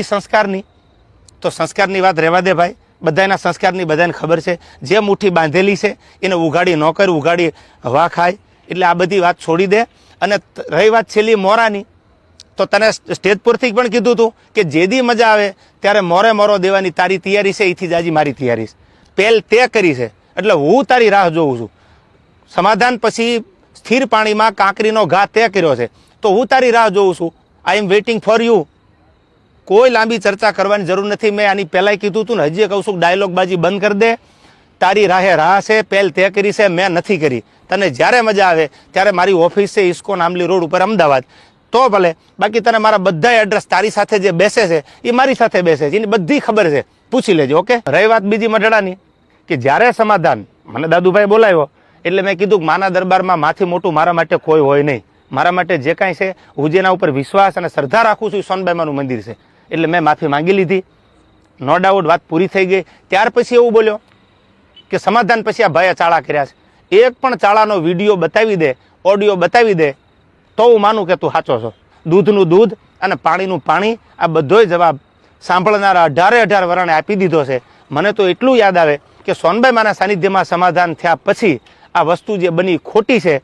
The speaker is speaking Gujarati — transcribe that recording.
સંસ્કારની તો સંસ્કારની વાત રહેવા દે ભાઈ, બધાના સંસ્કારની બધાને ખબર છે. જે મુઠ્ઠી બાંધેલી છે એને ઉઘાડી ન કર, ઉઘાડી હવા ખાય. એટલે આ બધી વાત છોડી દે. અને રહી વાત છેલ્લી મોરાની, તો તને સ્ટેજ પરથી પણ કીધું હતું કે જેદી મજા આવે ત્યારે મોરે મોરો દેવાની તારી તૈયારી છે, એથી જ આજે મારી તૈયારી છે. પહેલ તે કરી છે એટલે હું તારી રાહ જોઉં છું. સમાધાન પછી સ્થિર પાણીમાં કાંકરીનો ઘા તે કર્યો છે, તો હું તારી રાહ જોઉં છું. આઈ એમ વેઇટિંગ ફોર યુ. કોઈ લાંબી ચર્ચા કરવાની જરૂર નથી. મેં આની પહેલાંય કીધું હતું ને, હજી કહું છું, ડાયલોગબાજી બંધ કરી દે. તારી રાહે રાહ છે, પહેલ તે કરી છે, મેં નથી કરી. તને જ્યારે મજા આવે ત્યારે મારી ઓફિસ છે ઇસ્કોન આંબલી રોડ ઉપર અમદાવાદ, તો ભલે. બાકી તને મારા બધા એડ્રેસ તારી સાથે જે બેસે છે એ મારી સાથે બેસે છે, એની બધી ખબર છે, પૂછી લેજો. ઓકે. રહી વાત બીજી મઢડાની, કે જ્યારે સમાધાન મને દાદુભાઈ બોલાવ્યો એટલે મેં કીધું કે માના દરબારમાં માથી મોટું મારા માટે કોઈ હોય નહીં. મારા માટે જે કાંઈ છે, હું જેના ઉપર વિશ્વાસ અને શ્રદ્ધા રાખું છું એ સોનબાઈમાનું મંદિર છે. એટલે મેં માફી માંગી લીધી. નો ડાઉટ વાત પૂરી થઈ ગઈ. ત્યાર પછી એવું બોલ્યો કે સમાધાન પછી આ ભાઈએ ચાળા કર્યા છે. એક પણ ચાળાનો વિડીયો બતાવી દે, ઓડિયો બતાવી દે, તો હું માનું કે તું સાચો છો. દૂધનું દૂધ અને પાણીનું પાણી, આ બધોય જવાબ સાંભળનારા 18 વરણે આપી દીધો છે. મને તો એટલું યાદ આવે કે સોનબાઈ માના સાનિધ્યમાં સમાધાન થયા પછી આ વસ્તુ જે બની ખોટી છે.